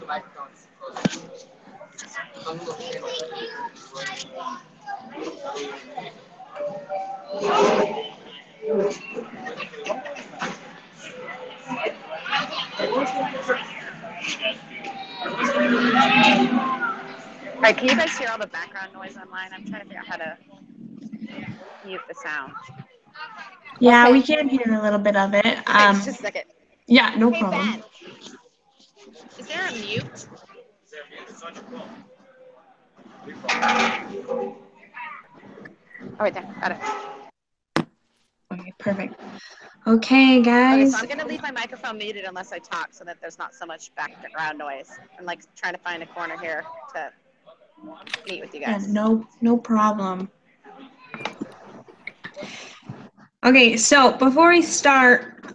All right, can you guys hear all the background noise online? I'm trying to figure out how to mute the sound. Yeah, we Okay. can hear a little bit of it. Okay, just a second. Yeah, no Hey, problem. Ben, is there a mute? Oh, right there. Got it. Okay, perfect. Okay, Okay, guys. so I'm going to leave my microphone muted unless I talk so that there's not so much background noise. I'm like trying to find a corner here to meet with you guys. Yeah, no problem. Okay, so before we start,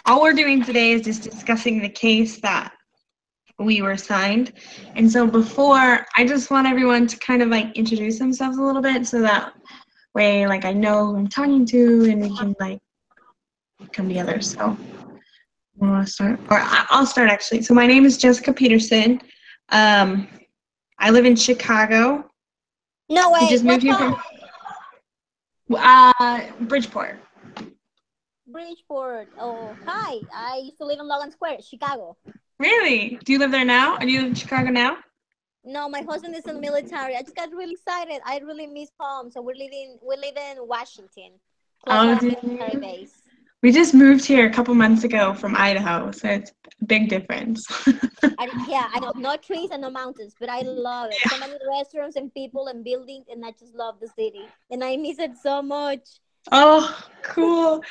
all we're doing today is just discussing the case that we were assigned. And so before, I just want everyone to kind of like introduce themselves a little bit so that way, like, I know who I'm talking to and we can like come together. So you want to start? Or I'll start actually. So my name is Jessica Peterson. I live in Chicago. No way. We just moved here from Bridgeport. Bridgeport. Oh, hi. I used to live in Logan Square, Chicago. Really? Do you live there now? Are you in Chicago now? No, my husband is in the military. I just got really excited. I really miss home. So we live in Washington, close to the military base. We just moved here a couple months ago from Idaho, so it's a big difference. Yeah, I know. No trees and no mountains, but I love it. So many restaurants and people and buildings, and I just love the city. And I miss it so much. Oh, cool.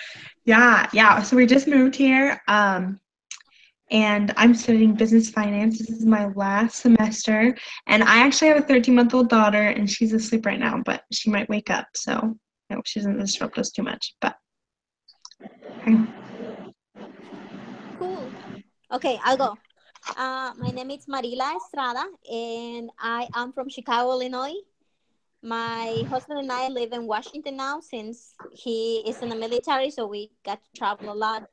Yeah. So we just moved here, and I'm studying business finance. This is my last semester, and I actually have a 13-month-old daughter, and she's asleep right now, but she might wake up, so I hope she doesn't disrupt us too much. But Cool. Okay, I'll go. My name is Marila Estrada, and I am from Chicago, Illinois. My husband and I live in Washington now since he is in the military, so we got to travel a lot.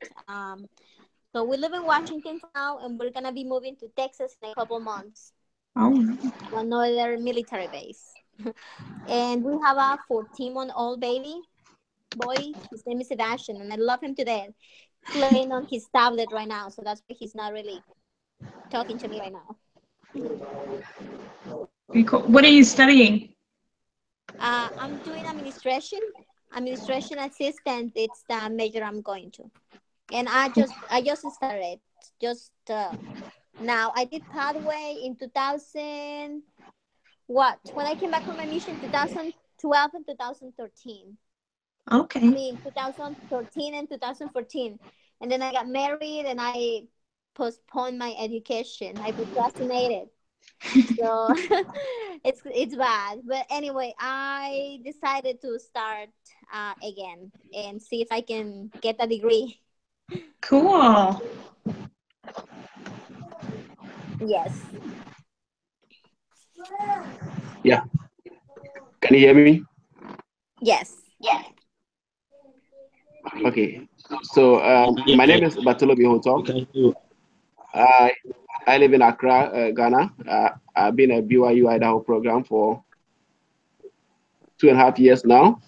So we live in Washington for now, and we're gonna be moving to Texas in a couple months. oh, Another military base. And we have a 14-month-old baby boy. His name is Sebastian, and I love him to death. He's playing on his tablet right now, so that's why he's not really talking to me right now. pretty cool. What are you studying? I'm doing administration assistant. It's the major I'm going to, and I just started now. I did pathway in 2000. When I came back from my mission, 2012 and 2013. Okay. I mean 2013 and 2014, and then I got married and I postponed my education. I procrastinated. So it's bad, but anyway, I decided to start again and see if I can get a degree. Cool. Yes. Yeah. Can you hear me? Yes. Okay. So my name is Bartolome Hoto. I live in Accra, Ghana. I've been at BYU Idaho program for 2.5 years now.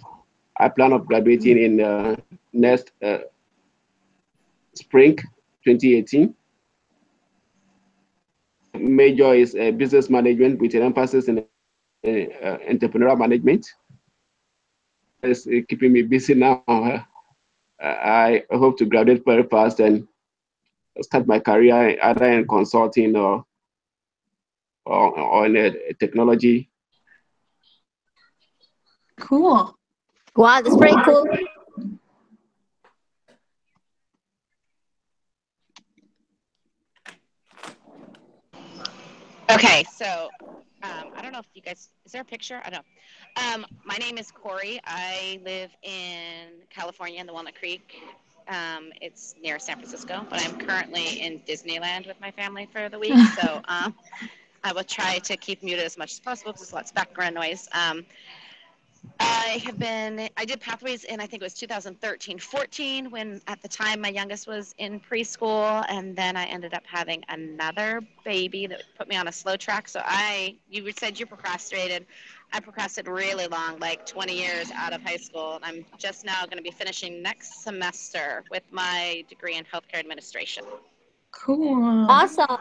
I plan on graduating in next spring 2018. Major is business management with an emphasis in entrepreneurial management. It's keeping me busy now. I hope to graduate very fast and start my career either in consulting or in technology. Cool. Wow, that's pretty cool. Okay, so I don't know if you guys, is there a picture? I don't know. My name is Corey. I live in California in the Walnut Creek. It's near San Francisco, but I'm currently in Disneyland with my family for the week. So I will try to keep muted as much as possible because there's lots of background noise. I did pathways in, I think it was 2013, 14, when at the time my youngest was in preschool. And then I ended up having another baby that put me on a slow track. So you said you procrastinated. I procrastinated really long, like 20 years out of high school. And I'm just now going to be finishing next semester with my degree in healthcare administration. Cool. Awesome.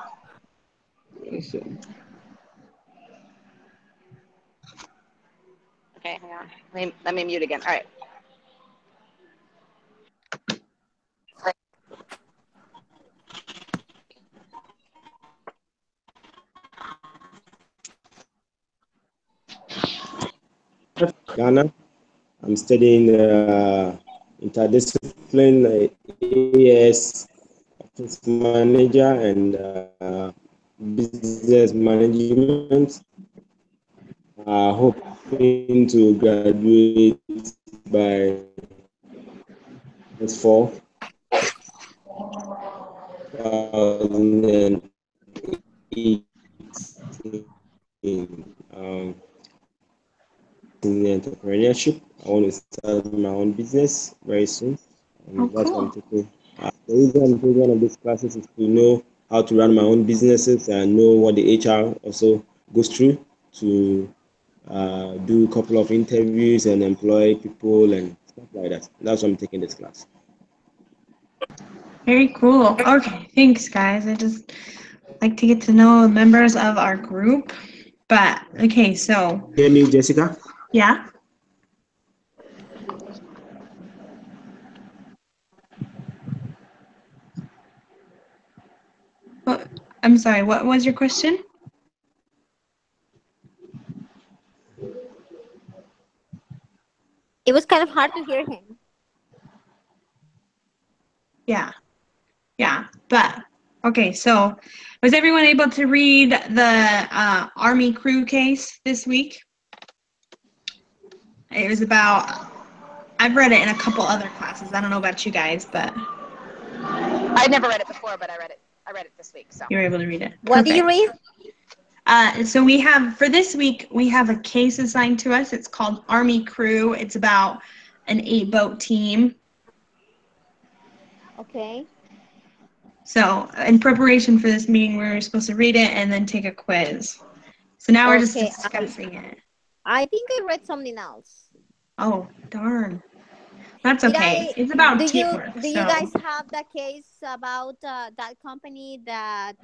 Awesome. Okay, hang on. Let me mute again. All right. Ghana. I'm studying interdiscipline AS office manager and business management. Hoping to graduate by this fall. 2018. In entrepreneurship, I want to start my own business very soon, and that's what I'm Cool. taking. The reason I'm taking one of these classes is to know how to run my own businesses and know what the HR also goes through to do a couple of interviews and employ people and stuff like that. That's why I'm taking this class. Very cool. Okay, thanks, guys. I just like to get to know members of our group. But okay, so Hear me, Jessica? yeah. What, I'm sorry. What was your question? It was kind of hard to hear him. Yeah. Yeah. But okay, so was everyone able to read the Army crew case this week? It was about. I've read it in a couple other classes. I don't know about you guys, but I'd never read it before, but I read it this week. So you were able to read it. What do you read? So we have, for this week, we have a case assigned to us. It's called Army Crew. It's about an 8-boat team. Okay. So in preparation for this meeting, we were supposed to read it and then take a quiz. So now we're just Okay. discussing it. I think I read something else. Oh, darn. That's Did okay. I? It's about Do teamwork. you guys have the case about that company that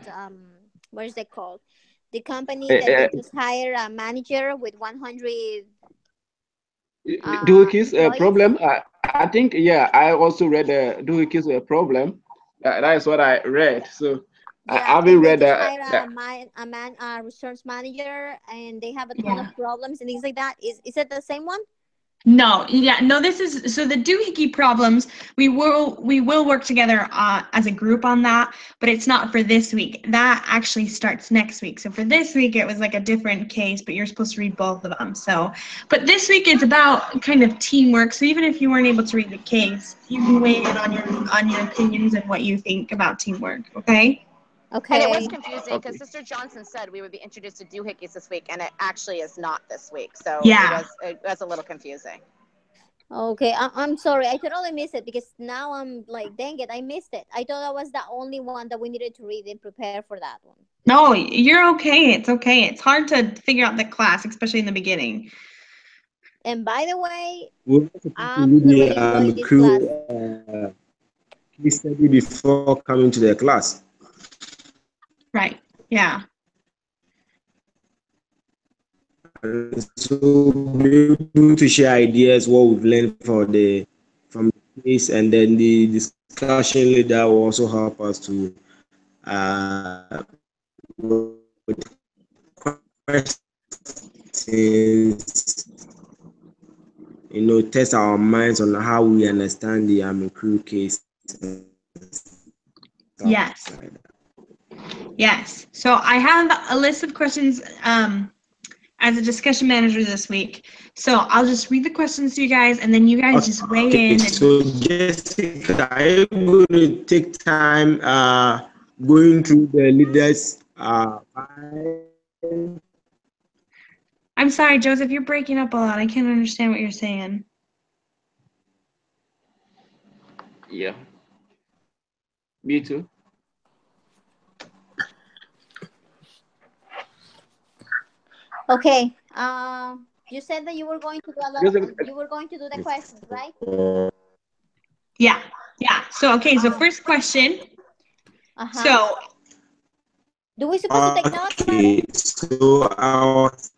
what is it called? The company that they just hire a manager with 100 Duhiki's employees? problem. I think, yeah, I also read Duhiki's problem. That is what I read. So I Yeah, haven't and they read just that. hire a research manager, and they have a ton Yeah. of problems and things like that. Is it the same one? No, this is so the doohickey problems. We will work together as a group on that, but it's not for this week. That actually starts next week. So for this week, it was like a different case, but you're supposed to read both of them. So, but this week it's about kind of teamwork. So even if you weren't able to read the case, you can weigh in on your opinions and what you think about teamwork. Okay. And it was Okay. confusing because Sister Johnson said we would be introduced to doohickeys this week, and it actually is not this week. So Yeah. it was a little confusing. Okay, I'm sorry. I totally missed it because now I'm like, dang it, I missed it. I thought that was the only one that we needed to read and prepare for that one. No, you're okay. It's okay. It's hard to figure out the class, especially in the beginning. And by the way, We're supposed to I'm read really the enjoying this class. crew case study before coming to the class. Right. Yeah. So be able to share ideas what we've learned from the case, and then the discussion leader will also help us to with questions, test our minds on how we understand the crew case. Yes. Yes. So I have a list of questions as a discussion manager this week. So I'll just read the questions to you guys, and then you guys just weigh in. So Jessica, are you going to take time going through the leaders? I'm sorry, Joseph, you're breaking up a lot. I can't understand what you're saying. Yeah. Me too. Okay. You said that you were going to do you were going to do the questions, right? Yeah. Yeah. So, okay. So first question. Uh-huh. So, Do we supposed to take notes, Marvin? Okay, so I was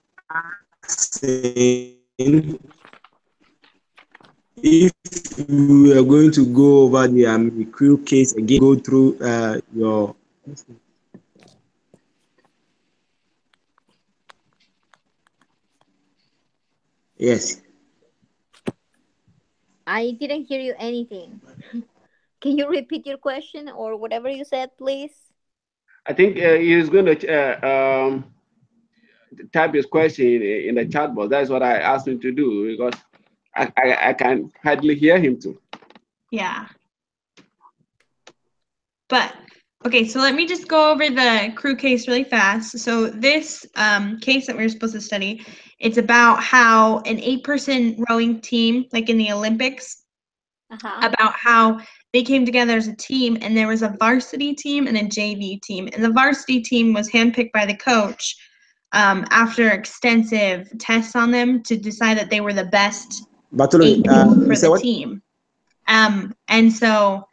saying if we are going to go over the crew case again, go through your. Yes. I didn't hear you anything. Can you repeat your question or whatever you said, please? I think he's going to type his question in the chat box. That's what I asked him to do because I can hardly hear him too. yeah. But, okay, so let me just go over the crew case really fast. So this case that we were supposed to study, it's about how an 8-person rowing team, like in the Olympics, about how they came together as a team, and there was a varsity team and a JV team. And the varsity team was handpicked by the coach after extensive tests on them to decide that they were the best Bartolome, 8 people for you said the what? team. And so,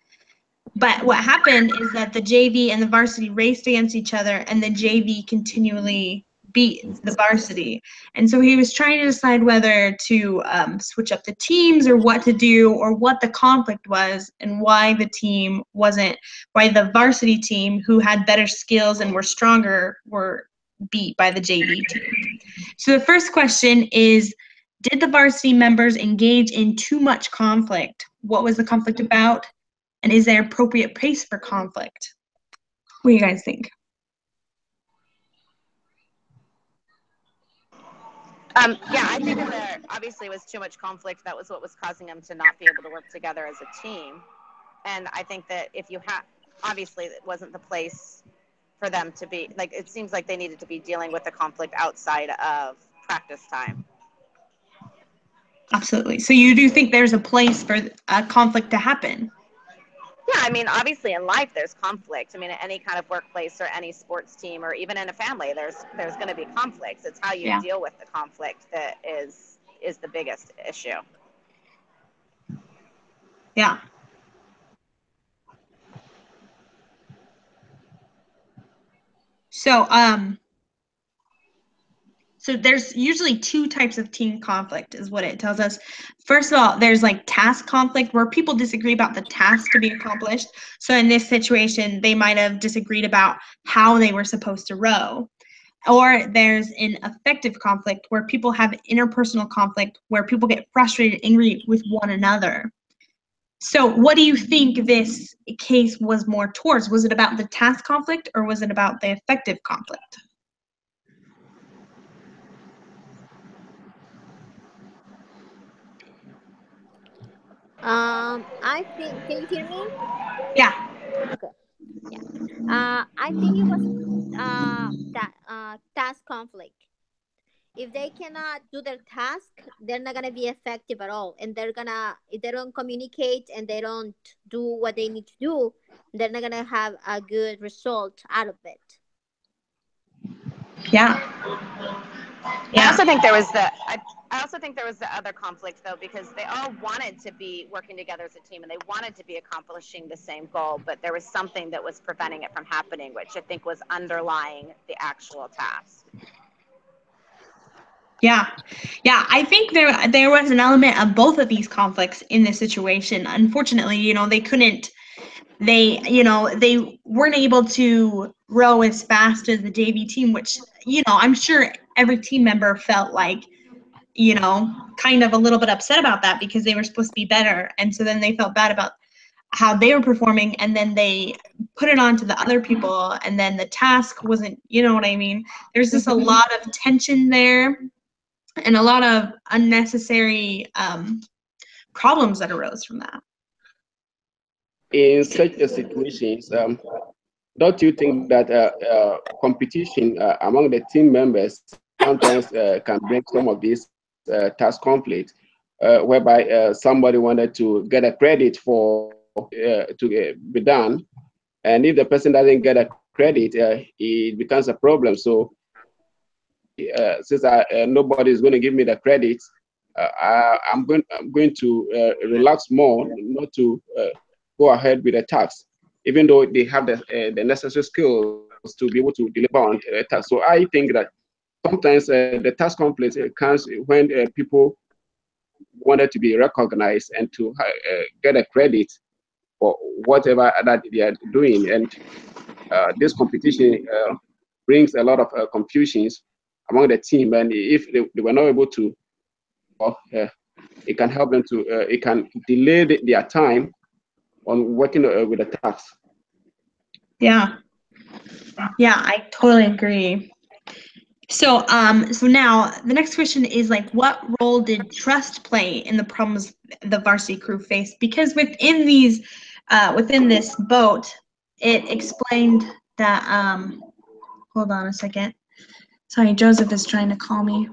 but what happened is that the JV and the varsity raced against each other, and the JV continually beat the varsity. And so he was trying to decide whether to switch up the teams or what to do or what the conflict was and why why the varsity team, who had better skills and were stronger, were beat by the JV team. So the first question is, did the varsity members engage in too much conflict? What was the conflict about? And is there appropriate pace for conflict? What do you guys think? Yeah, I think that there obviously was too much conflict. That was what was causing them to not be able to work together as a team. And I think that if you have, obviously, it wasn't the place for them to be. Like, it seems like they needed to be dealing with the conflict outside of practice time. Absolutely. So you do think there's a place for a conflict to happen? Yeah, I mean, obviously in life there's conflict. I mean, at any kind of workplace or any sports team or even in a family, there's going to be conflicts. It's how you deal with the conflict that is the biggest issue. Yeah. So there's usually 2 types of team conflict is what it tells us. First of all, there's like task conflict where people disagree about the task to be accomplished. So in this situation, they might have disagreed about how they were supposed to row. Or there's an affective conflict where people have interpersonal conflict where people get frustrated, angry with one another. So what do you think this case was more towards? Was it about the task conflict or was it about the affective conflict? I think. Can you hear me? Yeah. Okay. Yeah. I think it was that task conflict. If they cannot do their task, they're not gonna be effective at all, and if they don't communicate and they don't do what they need to do, they're not gonna have a good result out of it. Yeah. I also think there was I also think there was the other conflict though, because they all wanted to be working together as a team and they wanted to be accomplishing the same goal, but there was something that was preventing it from happening, which I think was underlying the actual task. Yeah. I think there was an element of both of these conflicts in this situation. Unfortunately, they weren't able to row as fast as the JV team, which, I'm sure every team member felt like, kind of a little bit upset about that because they were supposed to be better. And so then they felt bad about how they were performing, and then they put it on to the other people, and then the task wasn't, you know what I mean? There's just a lot of tension there and a lot of unnecessary problems that arose from that. In such a situations, don't you think that competition among the team members sometimes can bring some of these task conflicts, whereby somebody wanted to get a credit for to be done, and if the person doesn't get a credit, it becomes a problem. So since nobody is going to give me the credit, I'm going to relax more, not to go ahead with the task, even though they have the necessary skills to be able to deliver on a task. So I think that sometimes the task conflict comes when people wanted to be recognized and to get a credit for whatever that they are doing, and this competition brings a lot of confusions among the team. And if they were not able to, it can help them to, it can delay their time on working with the task. Yeah. Yeah, I totally agree. So, so now the next question is like, what role did trust play in the problems the varsity crew faced? Because within these, within this boat, it explained that. Hold on a second. Sorry, Joseph is trying to call me.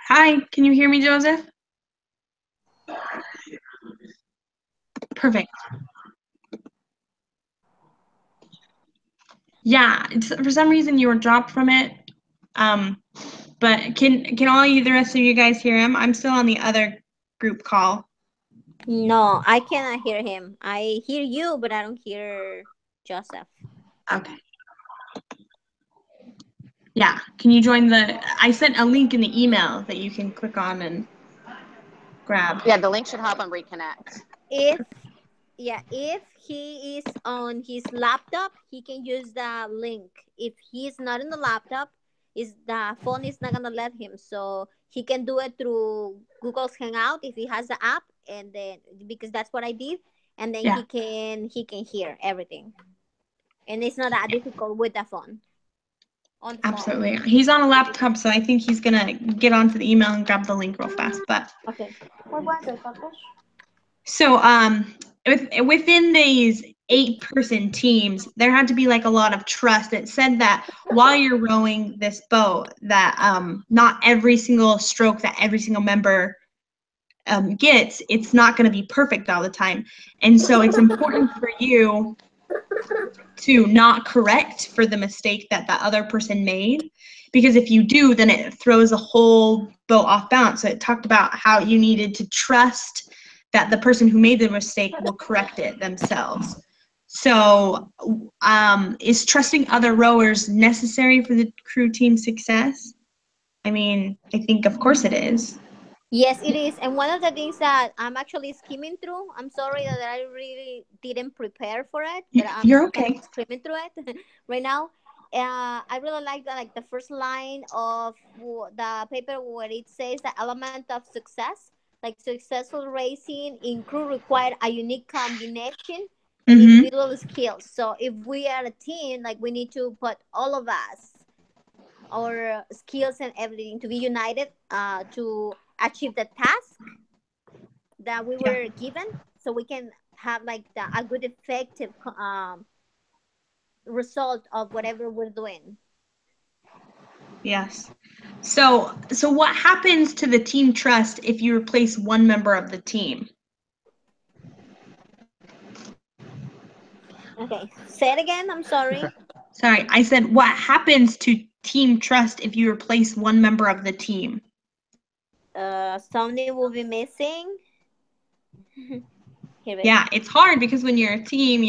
Hi, can you hear me, Joseph? Perfect. Yeah, for some reason you were dropped from it. But can all you, the rest of you guys hear him? I'm still on the other group call. No, I cannot hear him. I hear you, but I don't hear Joseph. Okay. Yeah, can you join the, I sent a link in the email that you can click on and grab. Yeah, the link should help him reconnect. If he is on his laptop, he can use the link. If he's not in the laptop, is the phone is not gonna let him. So he can do it through Google's Hangout if he has the app, and then because that's what I did, and then Yeah. he can hear everything, and it's not that difficult with the phone. On the phone. Absolutely. He's on a laptop, so I think he's gonna get onto the email and grab the link real fast. But Okay. What was it, Papash? so within these 8-person teams, there had to be like a lot of trust. It said that while you're rowing this boat, that not every single stroke that every single member gets, it's not going to be perfect all the time. And so it's important for you to not correct for the mistake that the other person made, because if you do, then it throws the whole boat off balance. So it talked about how you needed to trust that the person who made the mistake will correct it themselves. So is trusting other rowers necessary for the crew team success? I mean, I think of course it is. Yes, it is. And one of the things that I'm actually skimming through, I'm sorry that I really didn't prepare for it, but You're I'm okay. skimming through it right now. I really like the first line of the paper where it says the element of success, like successful racing in crew require a unique combination and individual skills. So if we are a team, like we need to put all of us, our skills and everything to be united to achieve the task that we were given, so we can have like a good effective result of whatever we're doing. Yes. So what happens to the team trust if you replace one member of the team? Okay, say it again. I'm sorry. Sorry, I said what happens to team trust if you replace one member of the team? Something will be missing. Yeah, it's hard because when you're a team,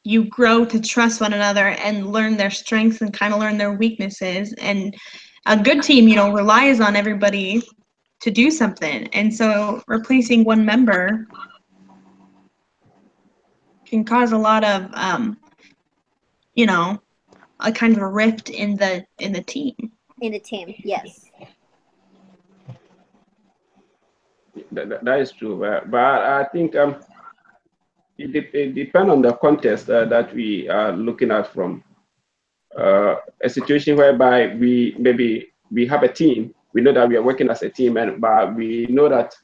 you grow to trust one another and learn their strengths and kind of learn their weaknesses. And a good team, relies on everybody to do something. And so replacing one member can cause a lot of, a kind of a rift in the team. In the team, yes. That is true, but I think it depends on the context that we are looking at from. A situation whereby we have a team, we know that we are working as a team, but we know that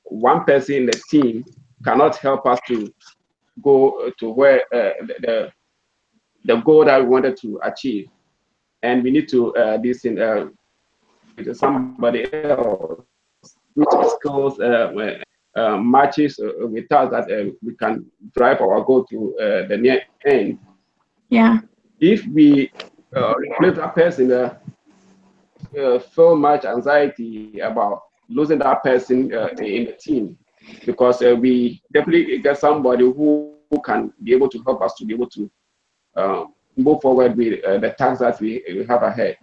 one person in the team cannot help us to go to where the goal that we wanted to achieve, and we need to this in with somebody else which skills matches with us that we can drive our goal to the near end. Yeah. If we replace that person, feel much anxiety about losing that person in the team, because we definitely get somebody who can be able to help us to be able to move forward with the tasks that we have ahead.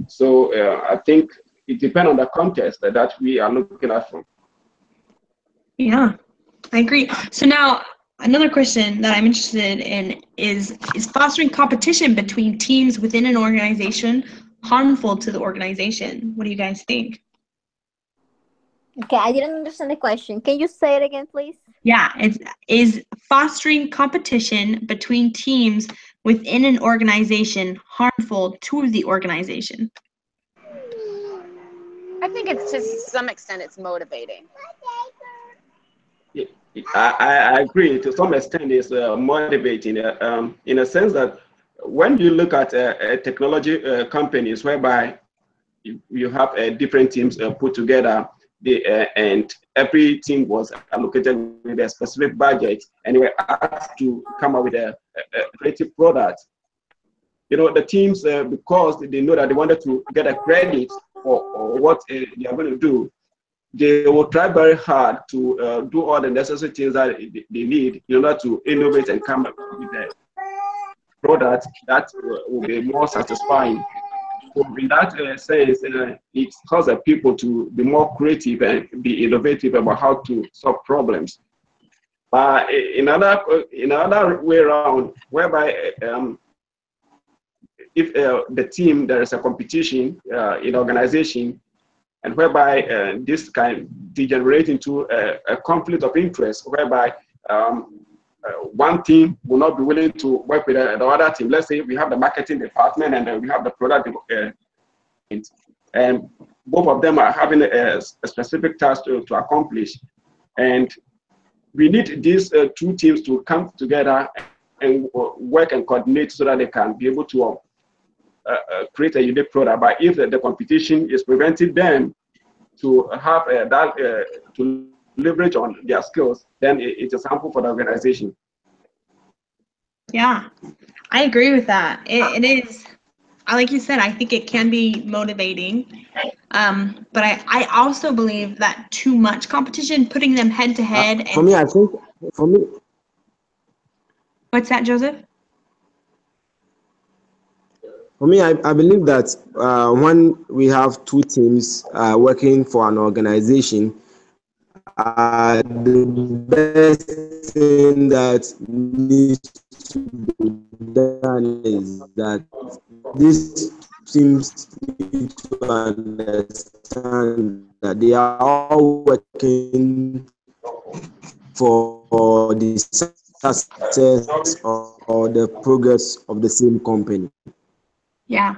So I think it depends on the context that we are looking at from. Yeah, I agree. So now another question that I'm interested in is fostering competition between teams within an organization harmful to the organization? What do you guys think? Okay, I didn't understand the question. Can you say it again, please? Yeah, is fostering competition between teams within an organization harmful to the organization? I think it's to some extent it's motivating. I agree to some extent. It's motivating in a sense that when you look at technology companies whereby you have different teams put together, and every team was allocated with a specific budget, and they were asked to come up with a creative product. You know, the teams, because they know that they wanted to get a credit for what they are going to do, they will try very hard to do all the necessary things that they need in order to innovate and come up with a product that will be more satisfying. So in that sense, it causes people to be more creative and be innovative about how to solve problems. But in another way around, whereby if the team, there is a competition in organization, and whereby this can degenerate into a conflict of interest, whereby one team will not be willing to work with the other team. Let's say we have the marketing department and then we have the product and both of them are having a specific task to accomplish. And we need these two teams to come together and work and coordinate so that they can be able to create a unique product. But if the competition is preventing them to have to leverage on their skills, then it is harmful for the organization. Yeah, I agree with that. It is, like you said, I think it can be motivating. But I also believe that too much competition, putting them head to head. For me, I think, for me, What's that, Joseph? For me, I believe that when we have two teams working for an organization, the best thing that needs to be done is that these teams need to understand that they are all working for the success or the progress of the same company. Yeah,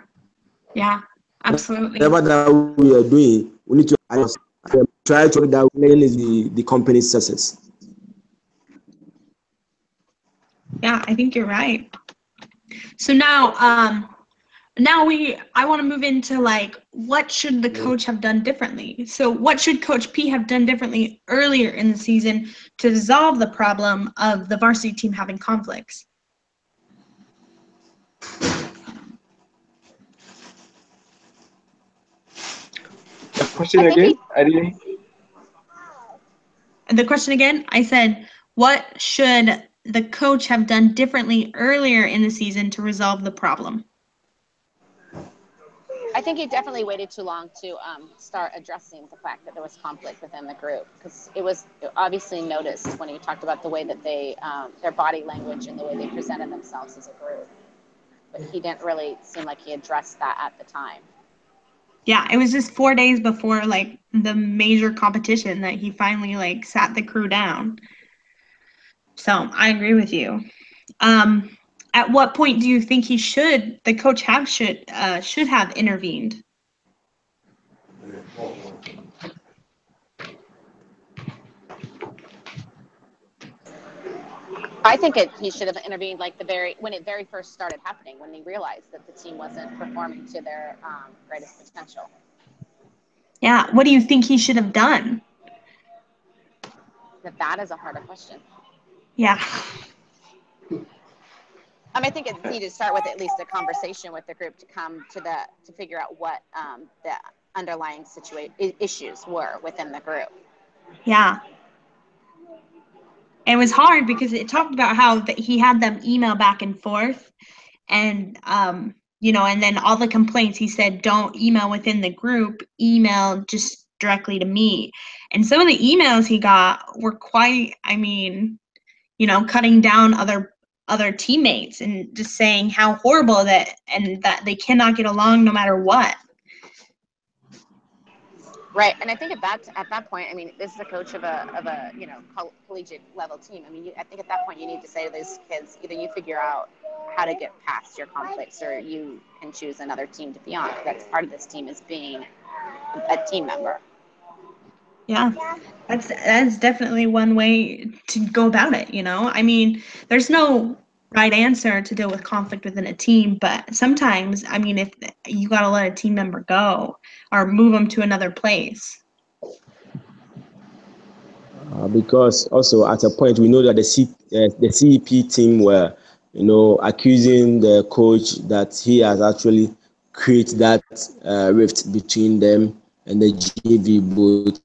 absolutely. Whatever that we are doing, we need to try to that is the company's success. Yeah, I think you're right. So now, I want to move into like, what should the coach have done differently? So what should Coach P have done differently earlier in the season to resolve the problem of the varsity team having conflicts? The question again? I didn't. The question again, I said, what should the coach have done differently earlier in the season to resolve the problem? I think he definitely waited too long to start addressing the fact that there was conflict within the group, because it was obviously noticed when he talked about the way that they, their body language and the way they presented themselves as a group. But he didn't really seem like he addressed that at the time. Yeah, it was just 4 days before like the major competition that he finally like sat the crew down. So I agree with you. At what point do you think the coach should have intervened? I think he should have intervened like when it very first started happening, when he realized that the team wasn't performing to their greatest potential. Yeah. What do you think he should have done? That is a harder question. Yeah. I think it needed to start with at least a conversation with the group to come to figure out what the underlying issues were within the group. Yeah. It was hard because it talked about how he had them email back and forth, and and then all the complaints, he said, don't email within the group, email just directly to me. And some of the emails he got were quite, cutting down other teammates and just saying how horrible that they cannot get along no matter what. Right, and I think at that point, this is a coach of a collegiate level team. I think at that point you need to say to those kids, either you figure out how to get past your conflicts, or you can choose another team to be on. That's part of this team, is being a team member. Yeah, that's definitely one way to go about it. There's no right answer to deal with conflict within a team, but sometimes, if you got to let a team member go or move them to another place. Because also at a point we know that the CEP team were, accusing the coach that he has actually created that rift between them and the JV boats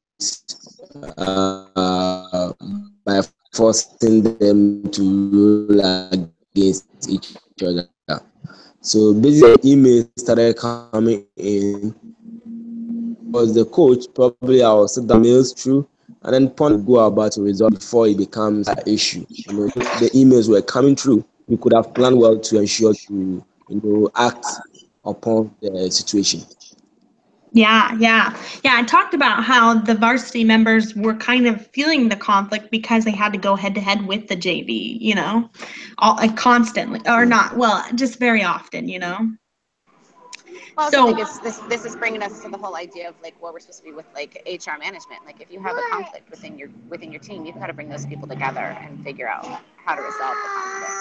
by forcing them to roll against each other. So basically, emails started coming in. Was the coach probably I'll set the mails through, and then go about to resolve before it becomes an issue. The emails were coming through. We could have planned well to ensure to act upon the situation. Yeah. I talked about how the varsity members were kind of feeling the conflict because they had to go head to head with the JV, constantly, or not, well, just very often, Well, so, I think this is bringing us to the whole idea of where we're supposed to be with HR management. If you have a conflict within your team, you've got to bring those people together and figure out how to resolve the conflict.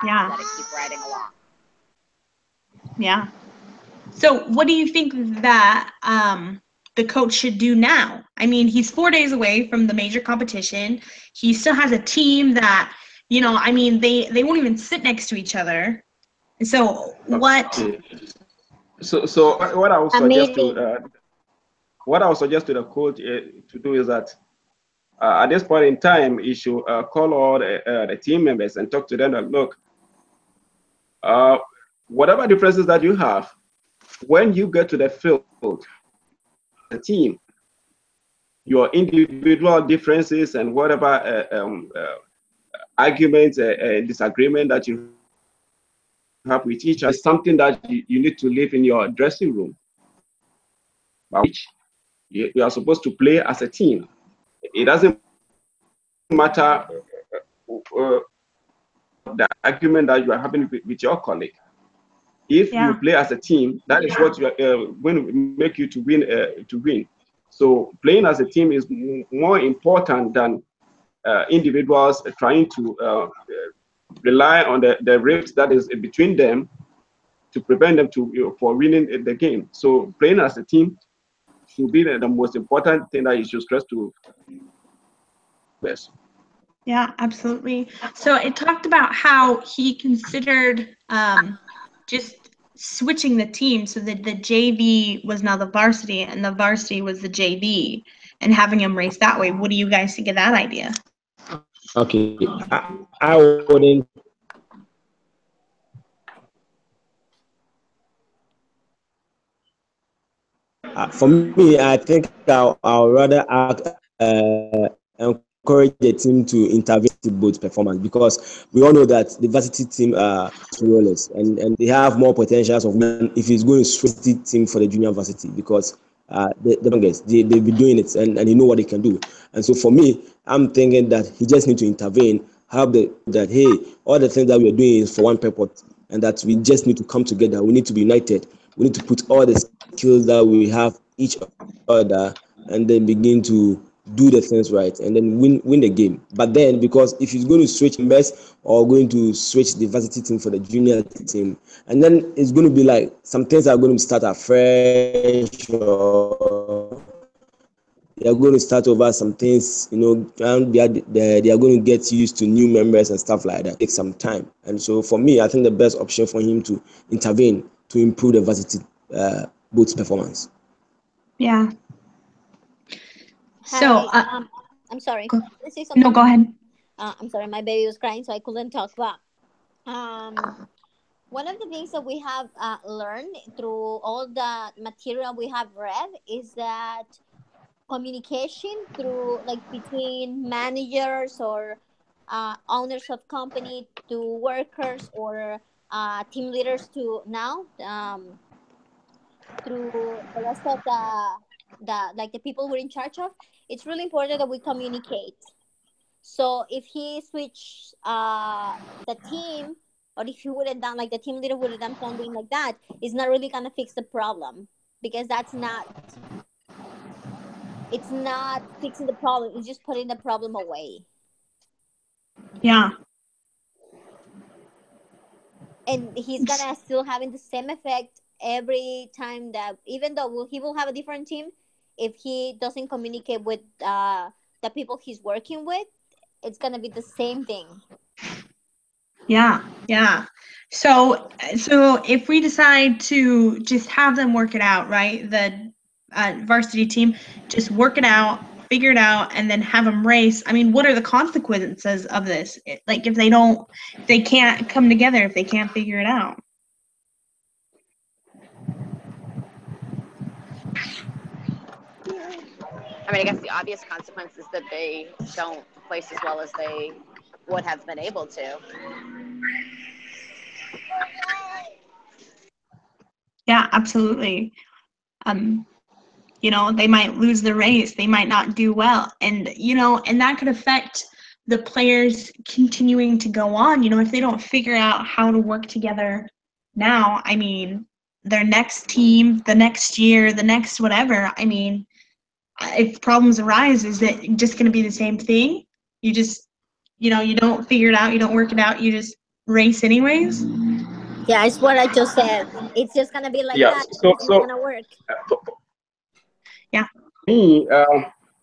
Yeah. Let it keep riding along. Yeah. So what do you think that the coach should do now? He's 4 days away from the major competition. He still has a team that, they won't even sit next to each other. So what? So what I would suggest to the coach to do is that at this point in time, he should call all the team members and talk to them and look, whatever differences that you have, when you get to the field, the team, your individual differences and whatever arguments, disagreement that you have with each other is something that you need to leave in your dressing room. Which you are supposed to play as a team. It doesn't matter the argument that you are having with your colleague. If you play as a team, that is what you are going to make you to win. So playing as a team is more important than individuals trying to rely on the rift that is between them to prevent them for winning the game. So playing as a team should be the most important thing that you should stress to. Yes. Yeah, absolutely. So it talked about how he considered just switching the team so that the JV was now the varsity and the varsity was the JV, and having them race that way. What do you guys think of that idea? Okay, I wouldn't. For me, I think I'll rather encourage the team to intervene in both performance, because we all know that the varsity team are rollers and they have more potentials of winning if it's going to switch the team for the junior varsity, because the youngest they've been doing it and they know what they can do. And so for me, I'm thinking that he just need to intervene, have that hey, all the things that we're doing is for one purpose, and that we just need to come together. We need to be united. We need to put all the skills that we have each other and then begin to do the things right, and then win the game. But then, because if he's going to switch members or going to switch the varsity team for the junior team, and then it's going to be like some things are going to start afresh, or they are going to start over some things, and they are going to get used to new members and stuff like that. It takes some time. And so for me, I think the best option for him to intervene to improve the varsity boat's performance. Yeah. Hi, So, I'm sorry. go, Can I say no, something? go ahead. I'm sorry, my baby was crying, so I couldn't talk. But one of the things that we have learned through all the material we have read is that communication through like between managers or owners of company to workers or team leaders to now through the rest of the people we're in charge of, it's really important that we communicate. So if he switched the team, or if he would have done like the team leader would have done something like that, it's not really gonna fix the problem, because it's not fixing the problem. It's just putting the problem away. Yeah. And he's gonna still having the same effect every time, that even though he will have a different team, if he doesn't communicate with the people he's working with, it's gonna be the same thing. Yeah, yeah. So if we decide to just have them work it out, right? The varsity team just work it out, figure it out, and then have them race. I mean, what are the consequences of this? Like if they can't come together, if they can't figure it out. I mean, I guess the obvious consequence is that they don't place as well as they would have been able to. Yeah, absolutely. They might lose the race, they might not do well, and that could affect the players continuing to go on. If they don't figure out how to work together now, I mean, their next team, the next year, the next whatever, I mean, if problems arise, is it just going to be the same thing? You just, you don't figure it out, you don't work it out, you just race anyways? Yeah, it's what I just said. It's just gonna be like Yeah. that. So It's not gonna work. for Yeah. me,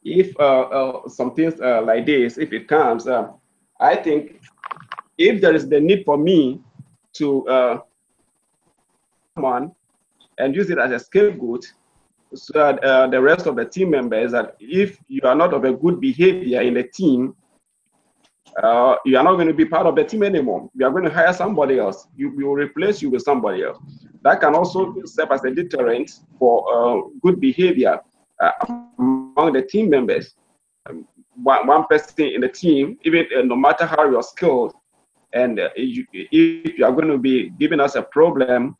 if some things like this, if it comes, I think if there is the need for me to someone and use it as a scapegoat, so that the rest of the team members, that if you are not of a good behavior in the team, you are not going to be part of the team anymore. You are going to hire somebody else. We will replace you with somebody else. That can also serve as a deterrent for good behavior among the team members. One person in the team, even no matter how you're skilled, and if you are going to be giving us a problem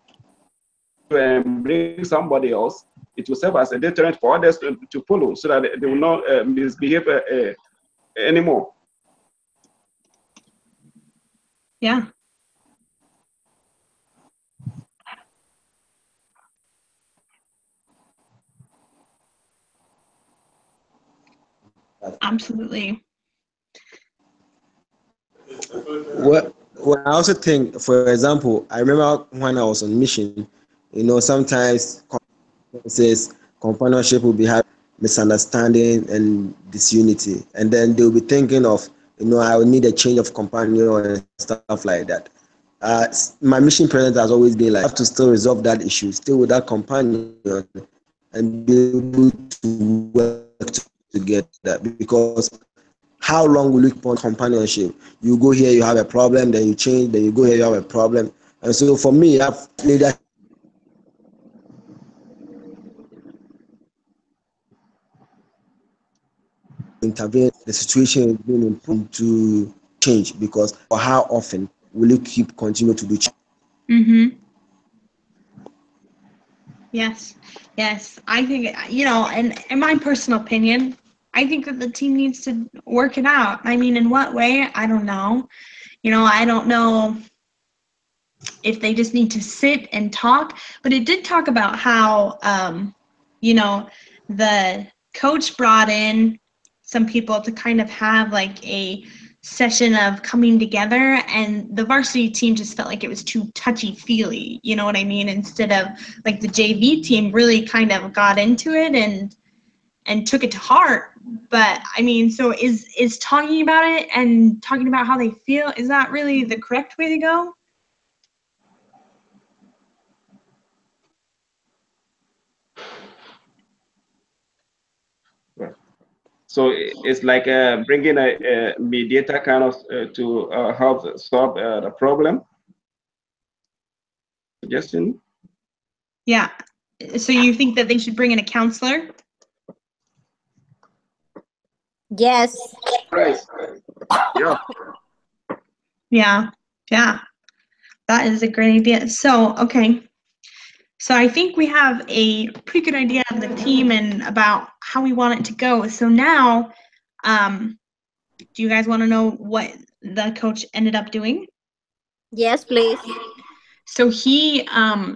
and bring somebody else, it will serve as a deterrent for others to follow, so that they will not misbehave anymore. Yeah. Absolutely. Well, I also think, for example, I remember when I was on mission, sometimes says companionship will be having misunderstanding and disunity, and then they'll be thinking of, I will need a change of companion and stuff like that. My mission present has always been like, I have to still resolve that issue, still with that companion, and be able to work together. Because how long will you keep on companionship? You go here, you have a problem, then you change, then you go here, you have a problem. And so for me, I've leadership intervene, the situation is being improved to change, because for how often will you continue to do change? Mm-hmm. Yes. Yes. I think, and in my personal opinion, I think that the team needs to work it out. I mean, in what way? I don't know. I don't know if they just need to sit and talk, but it did talk about how, the coach brought in some people to kind of have like a session of coming together, and the varsity team just felt like it was too touchy-feely, you know what I mean? Instead of like the JV team really kind of got into it and took it to heart. But I mean, so is talking about it and talking about how they feel, is that really the correct way to go? So it's like bringing a mediator kind of to help solve the problem. Suggestion? Yeah. So you think that they should bring in a counselor? Yes. Right. Yeah. Yeah. Yeah. That is a great idea. So, okay. So I think we have a pretty good idea of the team and about how we want it to go. So now, do you guys want to know what the coach ended up doing? Yes, please. So he,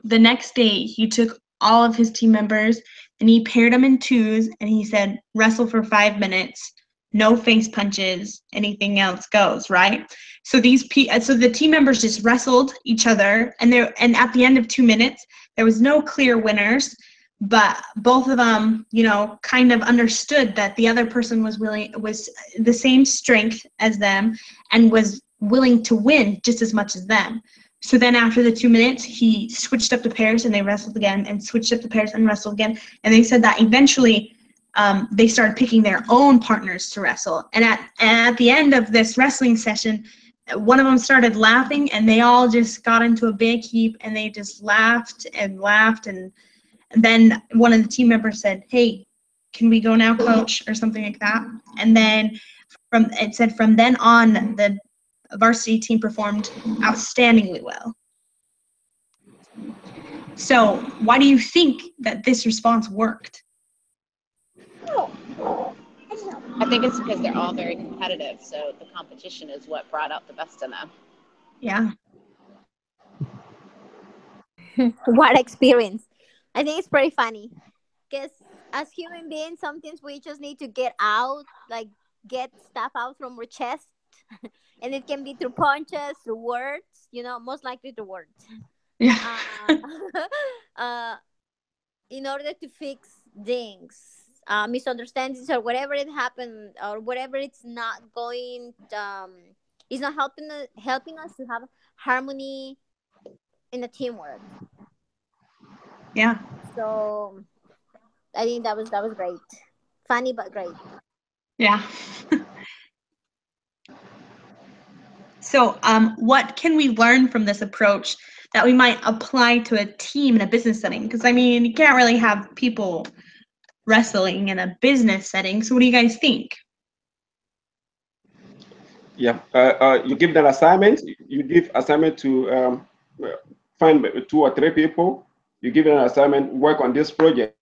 the next day, he took all of his team members and he paired them in twos and he said, wrestle for 5 minutes, no face punches, anything else goes, right? So so the team members just wrestled each other, and at the end of 2 minutes, there was no clear winners, but both of them, you know, kind of understood that the other person was the same strength as them and was willing to win just as much as them. So then after the 2 minutes, he switched up the pairs and they wrestled again, and switched up the pairs and wrestled again. And they said that eventually they started picking their own partners to wrestle. And at the end of this wrestling session, one of them started laughing, and they all just got into a big heap, and they just laughed and laughed. And then one of the team members said, "Hey, can we go now, coach?" or something like that. And then from then on, the varsity team performed outstandingly well. So why do you think that this response worked? I think it's because they're all very competitive. So the competition is what brought out the best in them. Yeah. What experience? I think it's pretty funny because as human beings, sometimes we just need to get out, like get stuff out from our chest, and it can be through punches, through words. You know, most likely through words. Yeah. In order to fix things, misunderstandings, or whatever it happened, or whatever it's not going, it's not helping us to have harmony in the teamwork. Yeah. So I think that was great, funny but great. Yeah. So what can we learn from this approach that we might apply to a team in a business setting? Because I mean, you can't really have people wrestling in a business setting. So what do you guys think? Yeah. You give them assignment. You give assignment to find 2 or 3 people. You give them an assignment, work on this project,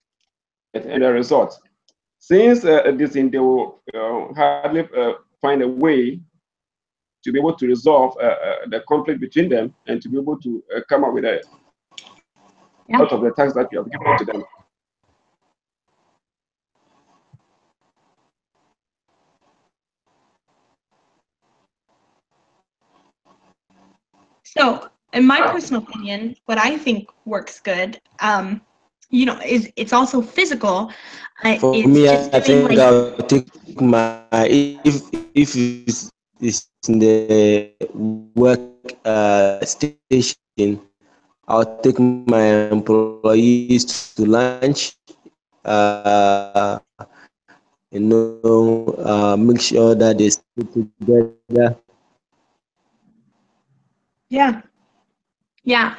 and the results. Since this thing, they will hardly find a way to be able to resolve the conflict between them and to be able to come up with a out of the tasks that you have given to them. So, in my personal opinion, what I think works good, you know, it's also physical. For It's me, just I doing think like, I'll take my if it's in the work station, I'll take my employees to lunch. Make sure that they stay together. yeah, yeah.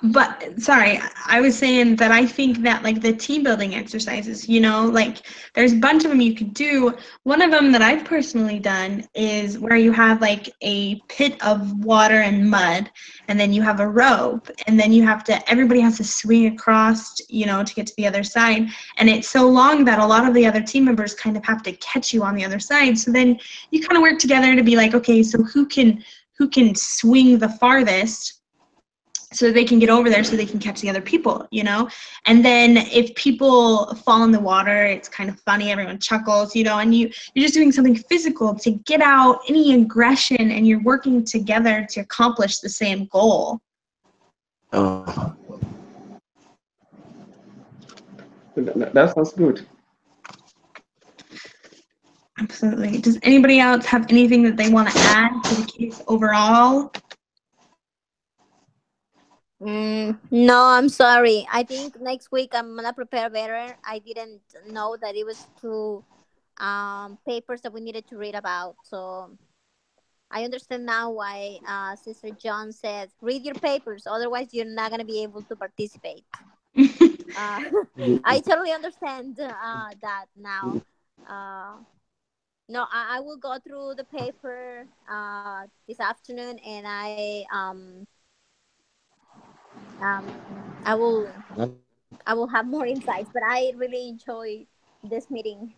But sorry, I was saying that I think that like the team building exercises, you know, like there's a bunch of them you could do. One of them that I've personally done is where you have like a pit of water and mud, and then you have a rope, and then everybody has to swing across, you know, to get to the other side. And it's so long that a lot of the other team members kind of have to catch you on the other side. So then you kind of work together to be like, okay, so who can swing the farthest? so they can get over there so they can catch the other people, you know? And then if people fall in the water, it's kind of funny, everyone chuckles, you know, and you're just doing something physical to get out any aggression, and you're working together to accomplish the same goal. That sounds good. Absolutely. Does anybody else have anything that they want to add to the case overall? No, I'm sorry. I think next week I'm gonna prepare better. I didn't know that it was two papers that we needed to read about. So I understand now why Sister John says read your papers, otherwise you're not gonna be able to participate. uh, I totally understand that now. No, I will go through the paper this afternoon, and I will have more insights. But I really enjoy this meeting.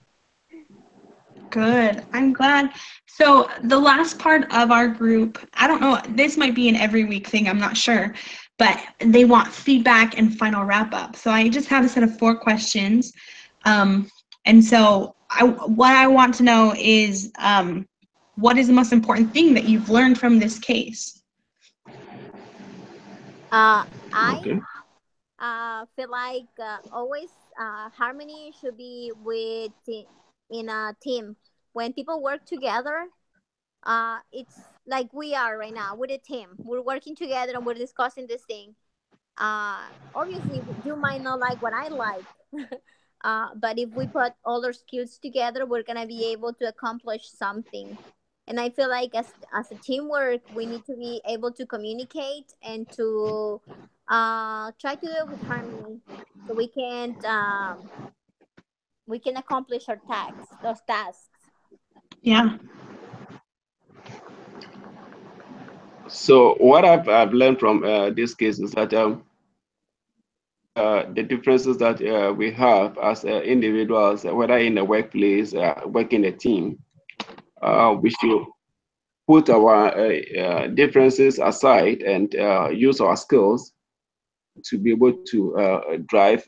Good. I'm glad. So the last part of our group, I don't know, this might be an every week thing, I'm not sure, but they want feedback and final wrap up. So I just have a set of 4 questions. And so what I want to know is, what is the most important thing that you've learned from this case? I Okay. feel like always harmony should be in a team. When people work together, it's like we are right now with a team. We're working together and we're discussing this thing. Obviously, you might not like what I like, but if we put all our skills together, we're gonna be able to accomplish something. And I feel like as a teamwork, we need to be able to communicate and to try to do it with harmony, so we can accomplish those tasks. Yeah. So what I've learned from this case is that the differences that we have as individuals, whether in the workplace, working a team, we should put our differences aside and use our skills to be able to drive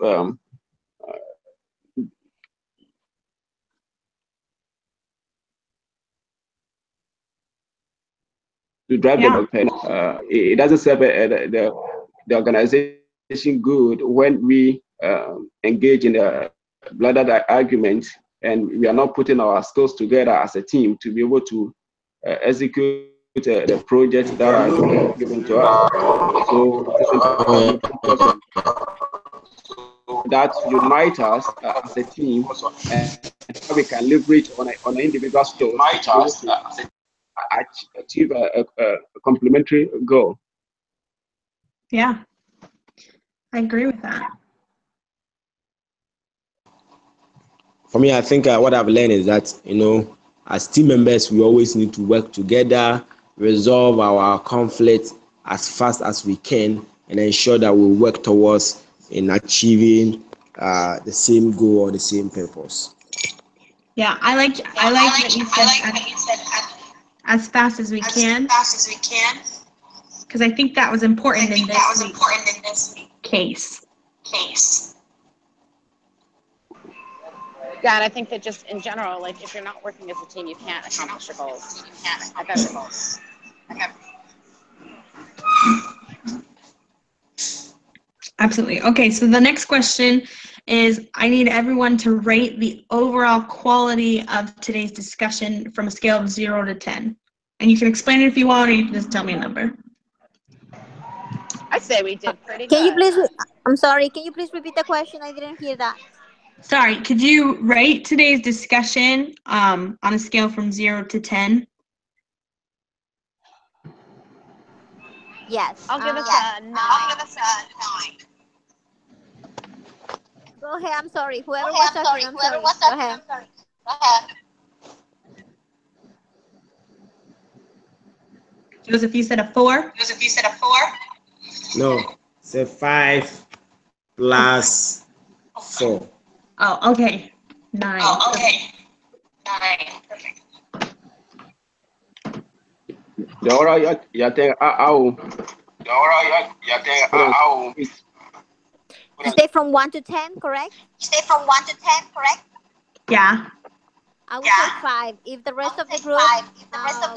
development. It doesn't serve the organization good when we engage in a bladdered argument and we are not putting our skills together as a team to be able to execute the projects that are given to us. So it's important we focus on that unite us as a team, and how we can leverage on an individual skills to achieve a complementary goal. Yeah. I agree with that. For me, I think what I've learned is that, as team members, we always need to work together, resolve our conflict as fast as we can, and ensure that we work towards in achieving the same goal or the same purpose. Yeah, I like that you said as fast as we can. Because I think that was important in this case. Yeah, and I think that just in general, like if you're not working as a team, you can't accomplish your goals. Absolutely. Okay, so the next question is, I need everyone to rate the overall quality of today's discussion from a scale of 0 to 10. And you can explain it if you want, or you can just tell me a number. I'd say we did pretty good. Can you please? I'm sorry. Can you please repeat the question? I didn't hear that. Sorry, could you rate today's discussion on a scale from 0 to 10? Yes. I'll give us a 9. Go ahead. I'm sorry. Whoever was talking, I'm sorry. Go ahead. Joseph, you said a 4? No, say 5 plus 4. Oh, okay. 9. The oral, yeah, You say from 1 to 10, correct? Yeah. I would say 5. If the rest of the group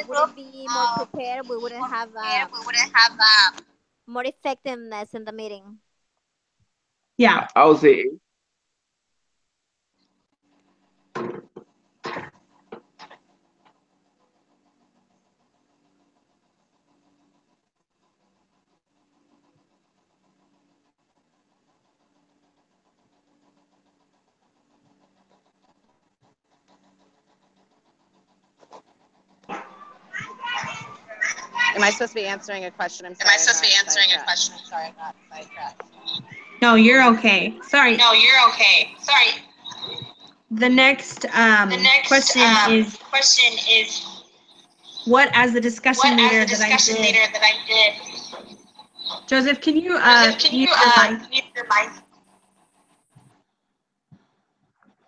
wouldn't be more prepared, we wouldn't have more effectiveness in the meeting. Yeah. I would say Am I supposed to be answering a question? I'm sorry. Am I supposed to be answering a question? I'm sorry, I got sidetracked. No, you're okay. Sorry. The next question is what as the discussion leader that I did. Joseph, can you mute your mic?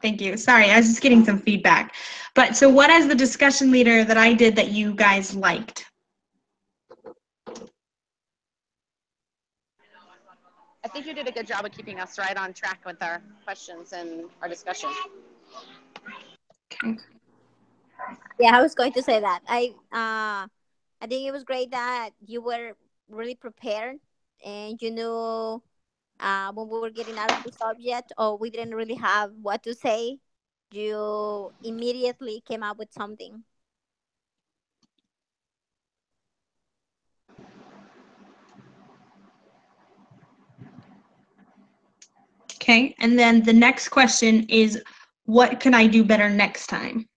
Thank you. Sorry, I was just getting some feedback. But so what as the discussion leader that I did that you guys liked? I think you did a good job of keeping us right on track with our questions and our discussion. Okay. Yeah, I was going to say that. I think it was great that you were really prepared and you knew when we were getting out of the subject or we didn't really have what to say, you immediately came up with something. Okay, and then the next question is, what can I do better next time?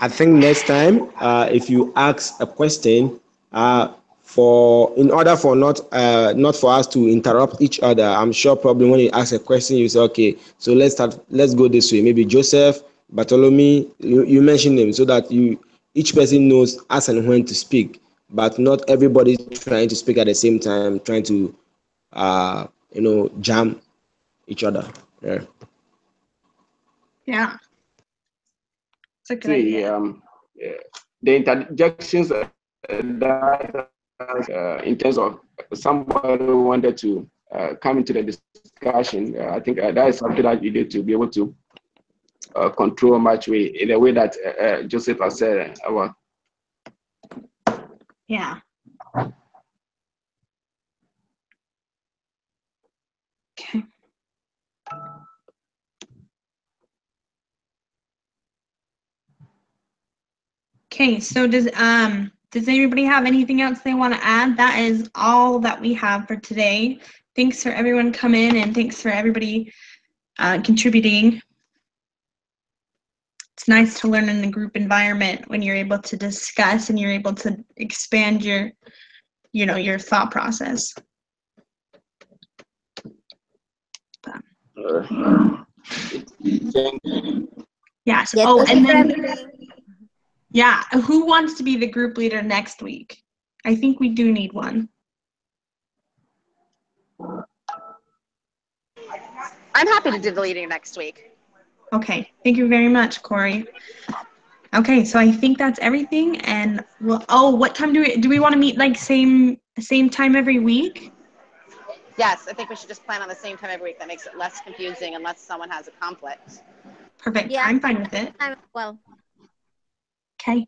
I think next time, if you ask a question, in order for not for us to interrupt each other, I'm sure probably when you ask a question, you say, okay, so let's go this way. Maybe Joseph, Bartholomew, you mention them so that each person knows as and when to speak, but not everybody trying to speak at the same time, trying to jam each other. Yeah. Yeah. It's a good see idea. the interjections in terms of somebody who wanted to come into the discussion. I think that is something that you need to be able to control much way in a way that Joseph has said about. Yeah. Okay. Okay, so does anybody have anything else they want to add? That is all that we have for today. Thanks for everyone coming and thanks for everybody contributing. It's nice to learn in a group environment when you're able to discuss and you're able to expand your thought process. Yes. Yeah, Oh, thank you and for then everything. yeah, who wants to be the group leader next week? I think we do need one. I'm happy to do the leading next week. Okay, thank you very much, Corey. Okay, so I think that's everything. And what time do we want to meet? Like same time every week? Yes, I think we should just plan on the same time every week. That makes it less confusing unless someone has a conflict. Perfect. Yeah, I'm fine with it. well. Okay.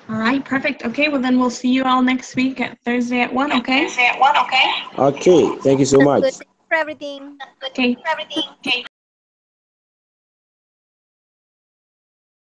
All right, perfect. Okay, well then we'll see you all next week at Thursday at 1, okay? Okay, thank you so much. Good. Thank you for everything. Okay.